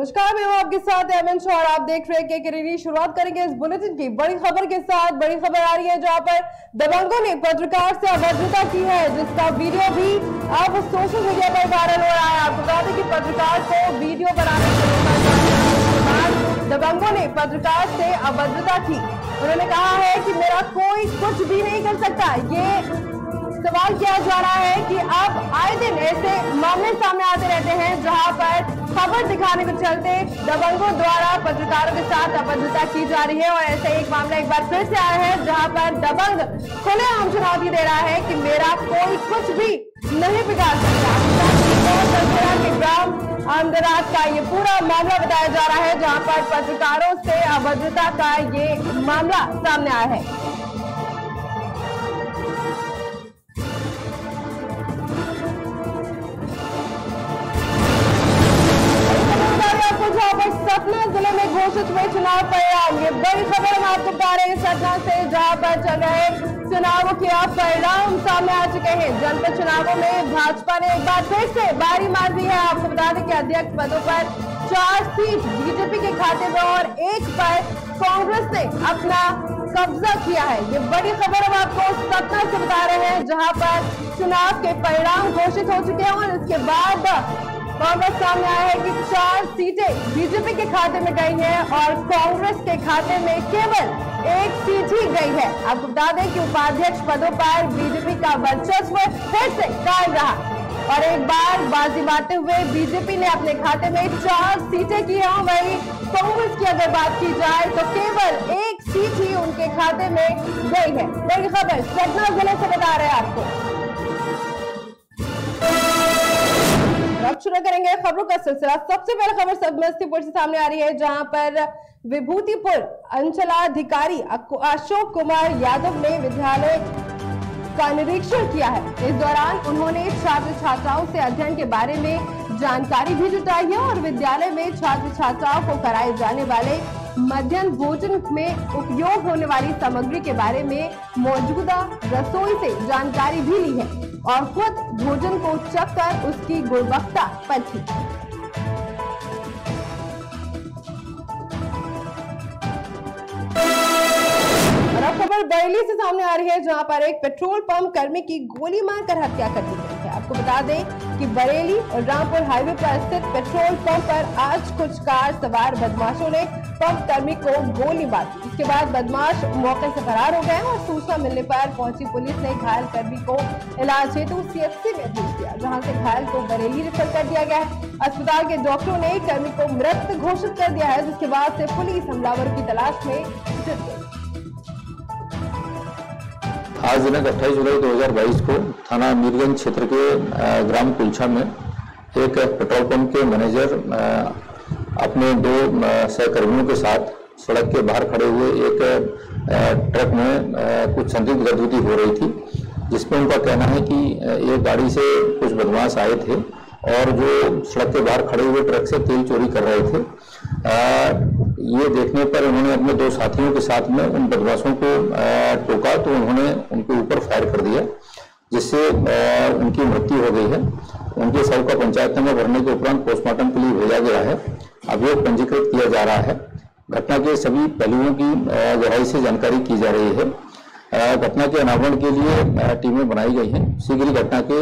नमस्कार, मैं हूं आपके साथ एमएन और आप देख रहे हैं के। शुरुआत करेंगे इस बुलेटिन की बड़ी खबर के साथ। बड़ी खबर आ रही है जहां पर दबंगों ने पत्रकार से अभद्रता की है, जिसका वीडियो भी अब सोशल मीडिया पर वायरल हो रहा है। आपको बता दें कि पत्रकार को वीडियो बनाने के बाद दबंगों ने पत्रकार से अभद्रता की। उन्होंने कहा है कि मेरा कोई कुछ भी नहीं कर सकता। ये सवाल किया जा रहा है कि अब आए दिन ऐसे मामले सामने आते रहते हैं जहां पर खबर दिखाने के चलते दबंगों द्वारा पत्रकारों के साथ अभद्रता की जा रही है। और ऐसे एक मामला एक बार फिर से आया है जहां पर दबंग खुलेआम चुनौती दे रहा है कि मेरा कोई कुछ भी नहीं बिगाड़ सकता। के ग्राम अमदरात का ये पूरा मामला बताया जा रहा है जहां पर पत्रकारों से अभद्रता का ये मामला सामने आया है। सतना जिले में घोषित हुए चुनाव परिणाम, ये बड़ी खबर हम आपको बता रहे हैं सतना से, जहां पर चल रहे चुनावों के अब परिणाम सामने आ चुके हैं। जनपद चुनावों में भाजपा ने एक बार फिर से बारी मार दी है। आपको बता दें कि अध्यक्ष पदों पर 4 सीट बीजेपी के खाते में और 1 पर कांग्रेस ने अपना कब्जा किया है। ये बड़ी खबर हम आपको सतना से बता रहे हैं, जहां पर चुनाव के परिणाम घोषित हो चुके हैं और इसके बाद कांग्रेस सामने आया है कि 4 सीटें बीजेपी के खाते में गई हैं और कांग्रेस के खाते में केवल 1 सीट ही गई है। आपको बता दें कि उपाध्यक्ष पदों पर बीजेपी का वर्चस्व फिर से कायम रहा और एक बार बाजी मारते हुए बीजेपी ने अपने खाते में 4 सीटें की हैं। वहीं कांग्रेस की अगर बात की जाए तो केवल 1 सीट ही उनके खाते में गई है। बड़ी खबर सतना जिले से बता रहे हैं आपको। अब शुरू करेंगे खबरों का सिलसिला। सबसे पहले खबर समस्तीपुर से सामने आ रही है, जहां पर विभूतिपुर अंचलाधिकारी अशोक कुमार यादव ने विद्यालय का निरीक्षण किया है। इस दौरान उन्होंने छात्र छात्राओं से अध्ययन के बारे में जानकारी भी जुटाई है और विद्यालय में छात्र छात्राओं को कराए जाने वाले मध्याह्न भोजन में उपयोग होने वाली सामग्री के बारे में मौजूदा रसोई से जानकारी भी ली है और खुद भोजन को चख कर उसकी गुणवत्ता परखी। खबर बरेली से सामने आ रही है, जहां पर एक पेट्रोल पंप कर्मी की गोली मारकर हत्या कर दी गई है। आपको बता दें कि बरेली और रामपुर हाईवे पर स्थित पेट्रोल पंप पर आज कुछ कार सवार बदमाशों ने पंप कर्मी को गोली मार दी। इसके बाद बदमाश मौके से फरार हो गए और सूचना मिलने पर पहुंची पुलिस ने घायल कर्मी को इलाज हेतु सीएचसी में भेज दिया, जहां से घायल को बरेली रेफर कर दिया गया है। अस्पताल के डॉक्टरों ने कर्मी को मृत घोषित कर दिया है, जिसके बाद से पुलिस हमलावरों की तलाश में जुट गई। आज दिनांक 28 जुलाई 2022 को थाना मीरगंज क्षेत्र के ग्राम कुलछा में एक पेट्रोल पंप के मैनेजर अपने 2 सहकर्मियों के साथ सड़क के बाहर खड़े हुए एक ट्रक में कुछ संदिग्ध गतिविधि हो रही थी, जिसमें उनका कहना है कि एक गाड़ी से कुछ बदमाश आए थे और जो सड़क के बाहर खड़े हुए ट्रक से तेल चोरी कर रहे थे। ये देखने पर उन्होंने अपने 2 साथियों के साथ में उन बदमाशों को टोका तो उन्होंने उनके ऊपर फायर कर दिया, जिससे उनकी मृत्यु हो गई है। उनके शव का पंचायत में भरने के उपरांत पोस्टमार्टम के लिए भेजा गया है। अभियोग पंजीकृत किया जा रहा है। घटना के सभी पहलुओं की गहराई से जानकारी की जा रही है। घटना के अनावरण के लिए टीमें बनाई गई हैं। शीघ्र ही घटना के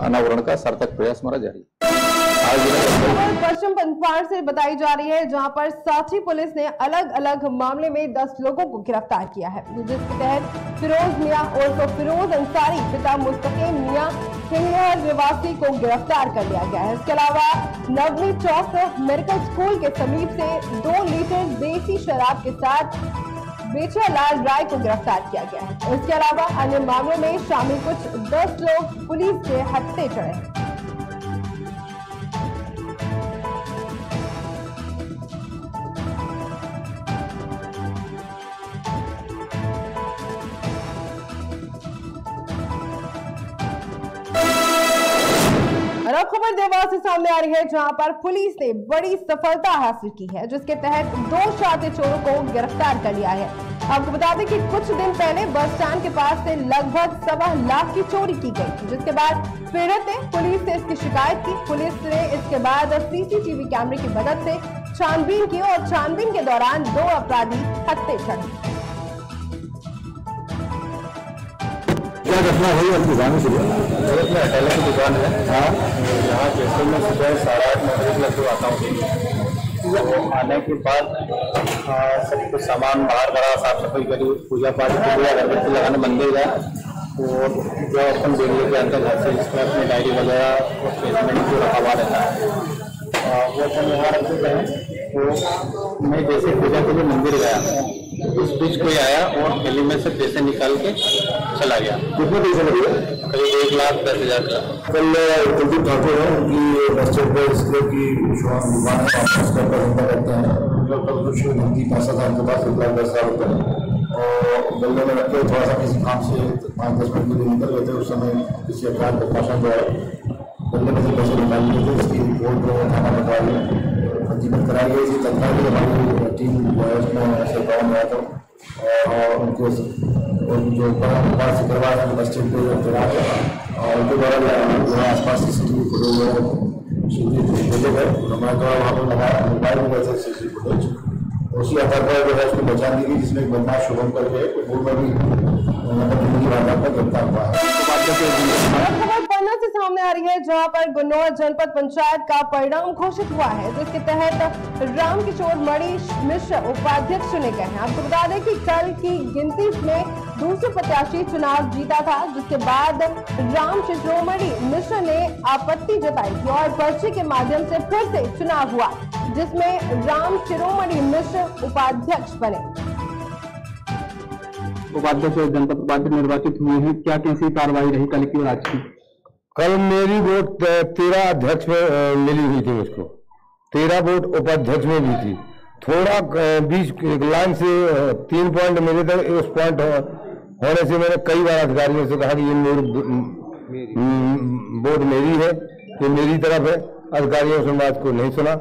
अनावरण का सार्थक प्रयास हमारा जारी है। पश्चिम पंचवाड़ से बताई जा रही है, जहां पर साथी पुलिस ने अलग अलग मामले में 10 लोगों को गिरफ्तार किया है, जिसके तहत फिरोज मियां और फिरोज अंसारी पिता मुस्तकीम मियां हिंगलहर निवासी को गिरफ्तार कर लिया गया है। इसके अलावा नवमी चौक मेडिकल स्कूल के समीप से 2 लीटर देसी शराब के साथ बेचालाल राय को गिरफ्तार किया गया है। इसके अलावा अन्य मामलों में शामिल कुछ 10 लोग पुलिस के हत्थे चढ़े हैं। अब खबर देवास से सामने आ रही है, जहां पर पुलिस ने बड़ी सफलता हासिल की है, जिसके तहत 2 शातिर चोरों को गिरफ्तार कर लिया है। आपको बता दें कि कुछ दिन पहले बस स्टैंड के पास से लगभग 1.25 लाख की चोरी की गई थी, जिसके बाद पीड़ित ने पुलिस से इसकी शिकायत की। पुलिस ने इसके बाद सीसीटीवी कैमरे की मदद से छानबीन की और छानबीन के दौरान 2 अपराधी हत्थे चढ़े। क्या घटना हुई आपकी दुकान से? मेरे में अटेला की दुकान है। हाँ, यहाँ जैसे मैं सुबह 8:30 बजे आता हूँ, तो आने के बाद सब कुछ सामान बाहर करा, साफ सफाई करी, पूजा पाठ किया, अगरबत्ती लगाने मंदिर गया और जो अपन बिजली के अंदर घर से जिसमें अपनी डायरी वगैरह और पेमेंट जो रखा हुआ रहता है वो अपन यहाँ रखते हैं। तो मैं जैसे पूजा के लिए मंदिर गया, उस बीच कोई आया और थैली में से पैसे निकाल के चला गया। कितने पैसे लगे? करीब 1,10,000 का। कल कुलदीप ठाकुर है, उनकी बस स्टैंड पर इसलिए की दुकान है, उसका धंधा करते हैं। उनका कल कुछ नकदी पैसा था उनके पास 1,10,000 रुपये, और बल्ले में रखे थोड़ा सा किसी काम से 5-10 मिनट के लिए निकल गए थे। उस समय किसी अपराध को भाषण जो है बल्ले में से पैसे निकाल लिए थे। इसकी रिपोर्ट थाना पटवारी पंजीबद्ध कराई गई थी। तत्काल हमारी टीम जो है उसमें ऐसे गाँव में था और उनको जो बाहर से करवा रहे बस स्टैंड पर चला और उनके द्वारा आसपास CCTV फुटेज भेजे गए। हमारे द्वारा वहाँ पर लगाया मोबाइल में वैसे CCTV फुटेज, उसी आधार पर जो है उसको पहचान दी गई, जिसमें एक बदमाश शुभम करके पूर्व में भी वारदात पर गिरफ्तार हुआ है। पन्ना से सामने आ रही है, जहां पर गुन्नौर जनपद पंचायत का परिणाम घोषित हुआ है, जिसके तहत रामकिशोर मणि मिश्र उपाध्यक्ष चुने गए हैं। आपको बता दें कि कल की गिनती में दूसरे प्रत्याशी चुनाव जीता था, जिसके बाद रामकिशोर मणि मिश्र ने आपत्ति जताई थी और पर्ची के माध्यम से फिर से चुनाव हुआ, जिसमें रामशिरोमणि मिश्र उपाध्यक्ष बने। उपाध्यक्ष जनपद उपाध्यक्ष निर्वाचित हुए हैं, क्या कैसी कार्रवाई रही कल की और आज की? कल मेरी वोट 13 अध्यक्ष में मिली हुई थी, मुझको 13 वोट उपाध्यक्ष में भी थी। थोड़ा बीच लाइन से 3 पॉइंट मिले थे। उस पॉइंट होने से मैंने कई बार अधिकारियों से कहा कि ये वोट मेरी है, ये मेरी तरफ है। अधिकारियों से बात को नहीं सुना,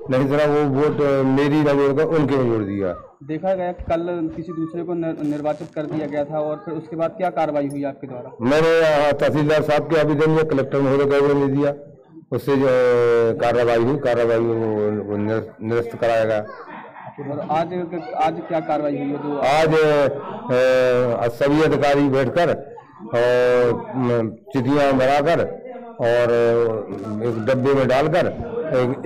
वो वोट मेरी न बोलकर उनके में जोड़ दिया। देखा गया कि कल किसी दूसरे को निर्वाचित कर दिया गया था और फिर उसके बाद क्या कार्रवाई हुई आपके द्वारा? मैंने तहसीलदार साहब के आवेदन में कलेक्टर महोदय को दे दिया, उससे जो कार्रवाई हुई निरस्त कराया गया। और आज क्या कार्रवाई हुई है? तो आज सभी अधिकारी बैठकर और चिट्ठियाँ बनाकर और एक डब्बे में डालकर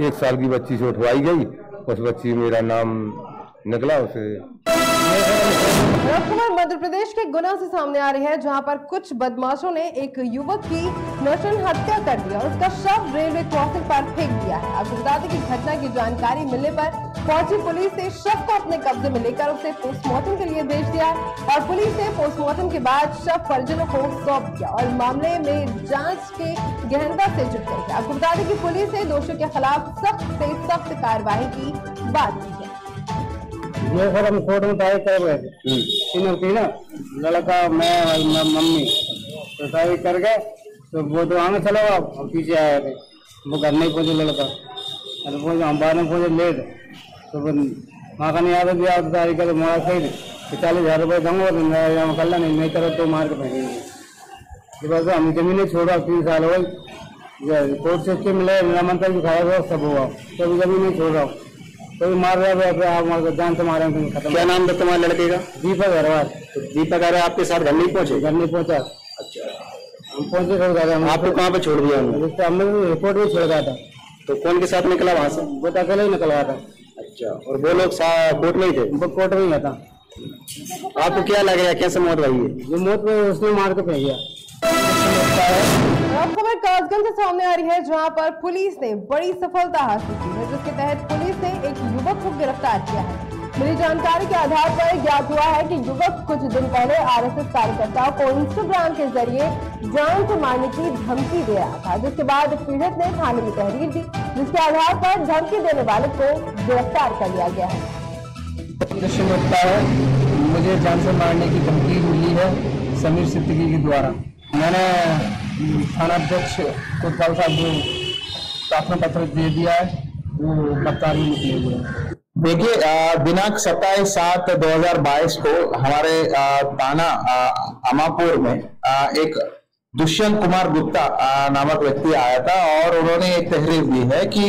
1 साल की बच्ची से उठवाई गई। उस बच्ची मेरा नाम निकला उसे। खबर मध्य प्रदेश के गुना से सामने आ रही है, जहां पर कुछ बदमाशों ने एक युवक की नृशंस हत्या कर दी और उसका शव रेलवे क्रॉसिंग पर फेंक दिया है। आपको बता दें कि घटना की जानकारी मिलने पर पहुंची पुलिस ने शव को अपने कब्जे में लेकर उसे पोस्टमार्टम के लिए भेज दिया और पुलिस ने पोस्टमार्टम के बाद शव परिजनों को सौंप दिया और मामले में जांच के गहनता से जुट गई है। आपको बता दें कि पुलिस ने दोषियों के खिलाफ सख्त से सख्त कार्रवाई की बात की है। ये सर हम कोर्ट में तय कर रहे थे, तीनों की ना लड़का मैं और मम्मी तो तय कर गए। तो वो तो आगे चला गया और पीछे आया थे, वो घर नहीं पहुंचे लड़का। अरे पहुंचे हम बाद में पहुंचे लेट, तो वहाँ का नहीं आता दिया तारीख का, तो मोड़ा सही थे 40,000 रुपये दूंगा तो कल नहीं करो तो मार के फेंकेंगे। बस हम जमीन नहीं छोड़ा, 3 साल हो गए। कोर्ट से उसके मिले नामांकन भी खाया हुआ सब हुआ, तो जमीन नहीं छोड़ रहा हूँ। तो मार रहा है आप मार जान से मारे खत्म। क्या नाम था तुम्हारे लड़के का? दीपक अग्रवाल। तो दीपक अग्रवाल आपके साथ घर नहीं पहुंचे? घर नहीं पहुंचा। अच्छा, हम पहुंचे सब। आपको कहाँ पे छोड़ दिया? हमने रिपोर्ट भी छोड़ गया था। तो कौन के साथ निकला वहाँ से? वो तो अकेले ही निकल गया था। अच्छा, और वो लोग कोर्ट में ही थे? वो कोर्ट में ही था। आपको क्या लग रहा है कैसे मौत हुई है? जो मौत में उसने मार के फेंक दिया। खबर कासगंज से सामने आ रही है, जहां पर पुलिस ने बड़ी सफलता हासिल की है, जिसके तहत पुलिस ने एक युवक को गिरफ्तार किया है। मिली जानकारी के आधार पर ज्ञात हुआ है कि युवक कुछ दिन पहले RSS कार्यकर्ताओं को इंस्टाग्राम के जरिए जान से मारने की धमकी दे रहा था, जिसके बाद पीड़ित ने थाने में तहरीर दी, जिसके आधार पर धमकी देने वाले को गिरफ्तार कर लिया गया है। मुझे जान से मारने की धमकी मिली है समीर सिद्दीकी के द्वारा। मैंने थाना अध्यक्ष कोतवाल साहब को प्रार्थना पत्र दे दिया है, वो गिरफ्तारी निकले हुए। देखिए, दिनांक 27/7/2022 को हमारे थाना अमापुर में एक दुष्यंत कुमार गुप्ता नामक व्यक्ति आया था और उन्होंने एक तहरीर दी है कि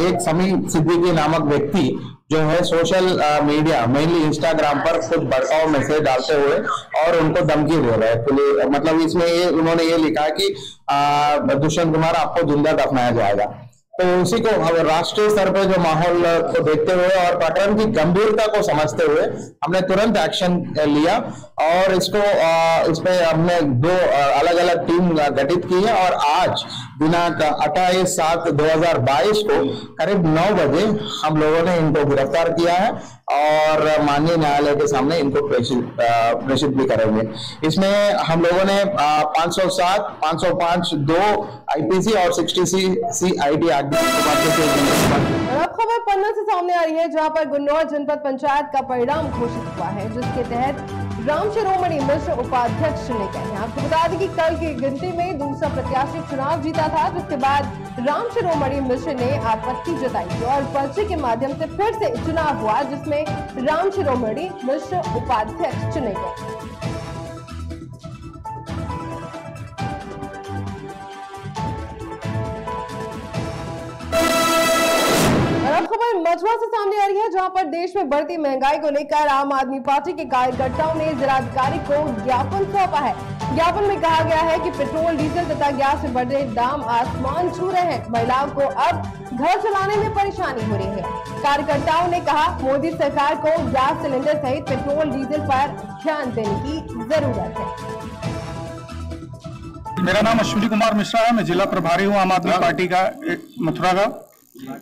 एक समीर सिद्दीकी नामक व्यक्ति जो है सोशल मीडिया मेनली इंस्टाग्राम पर कुछ भड़काऊ मैसेज डालते हुए और उनको धमकी दे रहे हैं। तो मतलब इसमें उन्होंने ये लिखा कि दुष्यंत कुमार आपको जिंदा दफनाया जाएगा। तो उसी को राष्ट्रीय स्तर पर जो माहौल को देखते हुए और प्रकरण की गंभीरता को समझते हुए हमने तुरंत एक्शन लिया और इस पे हमने 2 अलग अलग टीम गठित की है और आज दिनांक 28/7/2022 को करीब 9 बजे हम लोगों ने इनको गिरफ्तार किया है और माननीय न्यायालय के सामने इनको प्रेषित भी करेंगे। इसमें हम लोगों ने 507, 505 2 IPC और 60C IT एक्ट। अब खबर पन्ना से सामने आ रही है, जहां पर गुन्नौर जनपद पंचायत का परिणाम घोषित हुआ है, जिसके तहत राम शिरोमणि मिश्र उपाध्यक्ष चुने गए हैं। आपको बता दें कि कल की गिनती में दूसरा प्रत्याशी चुनाव जीता था, जिसके बाद राम शिरोमणि मिश्र ने आपत्ति जताई थी और पर्चे के माध्यम से फिर से चुनाव हुआ, जिसमें राम शिरोमणि मिश्र उपाध्यक्ष चुने गए। खबर मझवा से सामने आ रही है, जहां पर देश में बढ़ती महंगाई को लेकर आम आदमी पार्टी के कार्यकर्ताओं ने जिलाधिकारी को ज्ञापन सौंपा है। ज्ञापन में कहा गया है कि पेट्रोल, डीजल तथा गैस में बढ़ रहे दाम आसमान छू रहे हैं। महिलाओं को अब घर चलाने में परेशानी हो रही है। कार्यकर्ताओं ने कहा, मोदी सरकार को गैस सिलेंडर सहित पेट्रोल, डीजल पर ध्यान देने की जरूरत है। मेरा नाम अश्विनी कुमार मिश्रा है, मैं जिला प्रभारी हूँ आम आदमी पार्टी का मथुरा का।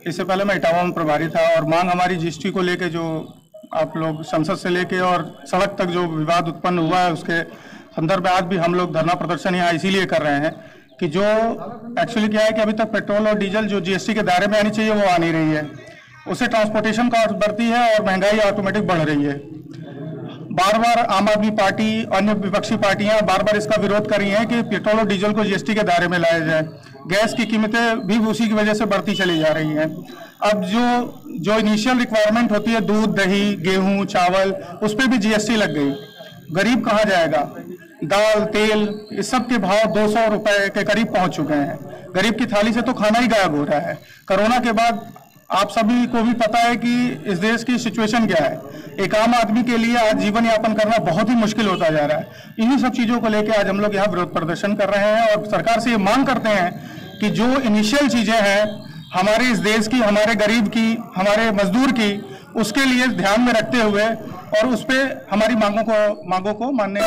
इससे पहले मैं इटावा में प्रभारी था और मांग हमारी GST को लेके जो आप लोग संसद से लेके और सड़क तक जो विवाद उत्पन्न हुआ है, उसके संदर्भ में आज भी हम लोग धरना प्रदर्शन यहाँ इसीलिए कर रहे हैं कि जो एक्चुअली क्या है कि अभी तक पेट्रोल और डीजल जो GST के दायरे में आनी चाहिए वो आ नहीं रही है, उससे ट्रांसपोर्टेशन कॉस्ट बढ़ती है और महंगाई ऑटोमेटिक बढ़ रही है। बार बार आम आदमी पार्टी, अन्य विपक्षी पार्टियां बार बार इसका विरोध कर रही हैं कि पेट्रोल और डीजल को GST के दायरे में लाया जाए। गैस की कीमतें भी उसी की वजह से बढ़ती चली जा रही हैं। अब जो इनिशियल रिक्वायरमेंट होती है, दूध, दही, गेहूं, चावल, उस पर भी GST लग गई। गरीब कहाँ जाएगा? दाल, तेल, इस सब के भाव 200 रुपए के करीब पहुंच चुके हैं। गरीब की थाली से तो खाना ही गायब हो रहा है। कोरोना के बाद आप सभी को भी पता है कि इस देश की सिचुएशन क्या है। एक आम आदमी के लिए आज जीवन यापन करना बहुत ही मुश्किल होता जा रहा है। इन्हीं सब चीज़ों को लेकर आज हम लोग यहाँ विरोध प्रदर्शन कर रहे हैं और सरकार से ये मांग करते हैं कि जो इनिशियल चीज़ें हैं हमारे इस देश की, हमारे गरीब की, हमारे मजदूर की, उसके लिए ध्यान में रखते हुए और उस पर हमारी मांगों को मानने।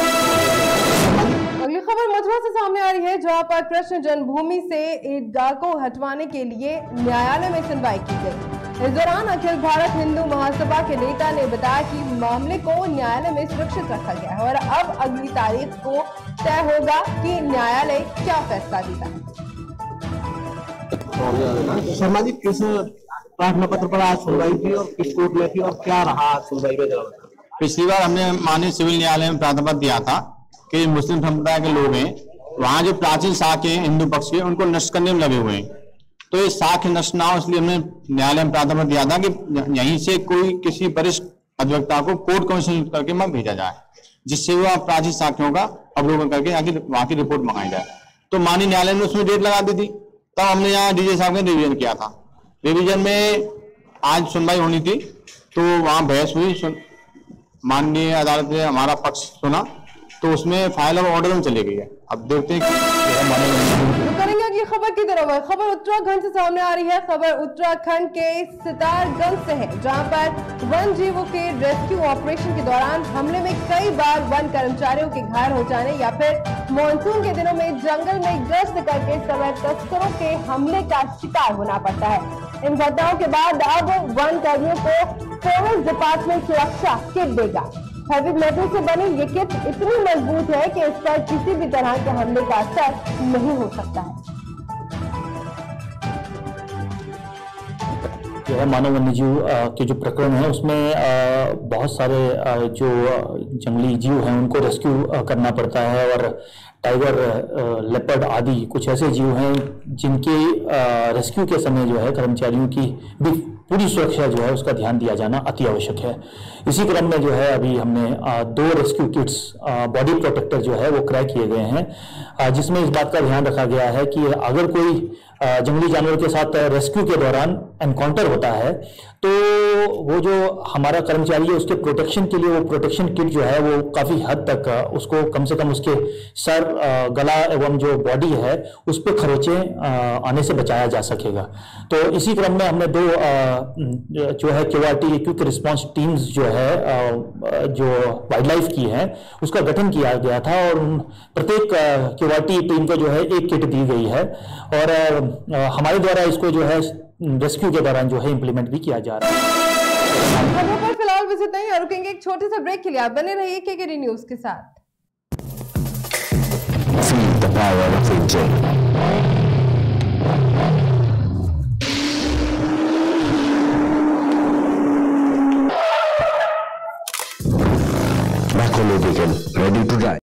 अगली खबर मथुरा से सामने आ रही है, जहां पर कृष्ण जन्मभूमि से ईदगाह को हटवाने के लिए न्यायालय में सुनवाई की गई। इस दौरान अखिल भारत हिंदू महासभा के नेता ने बताया कि मामले को न्यायालय में सुरक्षित रखा गया है और अब अगली तारीख को तय होगा कि न्यायालय क्या फैसला देता है। शर्मा जी, किस प्रार्थना पत्र पर आज सुनवाई थी और किस कोर्ट में थी और क्या रहा सुनवाई में? पिछली बार हमने माननीय सिविल न्यायालय में प्रार्थना पत्र दिया था कि मुस्लिम समुदाय के लोग हैं, वहाँ जो प्राचीन साक्ष्य हैं हिंदू पक्ष के, उनको नष्ट करने में लगे हुए हैं। तो ये साक्ष्य नष्ट ना हो, इसलिए हमने न्यायालय में प्रार्थना पत्र दिया था कि यहीं से कोई किसी वरिष्ठ अधिवक्ता को कोर्ट कमीशन करके मत भेजा जाए, जिससे वो प्राचीन साक्ष्यों का अवलोकन करके आखिर वहाँ की रिपोर्ट मंगाई जाए। तो माननीय न्यायालय ने उसमें डेट लगा दी थी, तब हमने यहाँ डीजे साहब ने रिवीजन किया था। रिवीजन में आज सुनवाई होनी थी, तो वहाँ बहस हुई, माननीय अदालत ने हमारा पक्ष सुना, तो उसमें फाइल और ऑर्डर में चली गई है। अब देखते हैं करेंगे अगली खबर की तरफ। खबर उत्तराखंड से सामने आ रही है। खबर उत्तराखंड के सितारगंज से है, जहां पर वन जीवों के रेस्क्यू ऑपरेशन के दौरान हमले में कई बार वन कर्मचारियों के घायल हो जाने या फिर मानसून के दिनों में जंगल में गश्त करके समय तस्करों के हमले का शिकार होना पड़ता है। इन घटनाओं के बाद अब वन कर्मियों को फॉरेस्ट डिपार्टमेंट सुरक्षा किट देगा। हैवी मेटल से बनी ये किट इतनी मजबूत है कि इस पर किसी भी तरह के हमले का असर नहीं हो सकता है। जो है मानव वन्यजीव के जो प्रकरण है उसमें बहुत सारे जो जंगली जीव हैं उनको रेस्क्यू करना पड़ता है और टाइगर, लेपर्ड आदि कुछ ऐसे जीव हैं जिनके रेस्क्यू के समय जो है कर्मचारियों की भी पूरी सुरक्षा जो है उसका ध्यान दिया जाना अति आवश्यक है। इसी क्रम में जो है अभी हमने 2 रेस्क्यू किट्स बॉडी प्रोटेक्टर जो है वो क्रय किए गए हैं, जिसमें इस बात का ध्यान रखा गया है कि अगर कोई जंगली जानवर के साथ रेस्क्यू के दौरान एनकाउंटर होता है तो वो जो हमारा कर्मचारी है उसके प्रोटेक्शन के लिए वो प्रोटेक्शन किट जो है वो काफ़ी हद तक उसको कम से कम उसके सर, गला एवं जो बॉडी है उस पर खरोंचे आने से बचाया जा सकेगा। तो इसी क्रम में हमने 2 जो है QRT क्विक रिस्पांस टीम्स जो है जो वाइल्ड लाइफ की है उसका गठन किया गया था और प्रत्येक QRT टीम को जो है एक किट दी गई है और हमारे द्वारा इसको जो है रेस्क्यू के दौरान जो है इंप्लीमेंट भी किया जा रहा है। खबरों पर फिलहाल बस इतना ही और रुकेंगे एक छोटे से ब्रेक के लिए। आप बने रहिए KKD न्यूज के साथ। Feel the power of India. Macro Medical, ready to drive.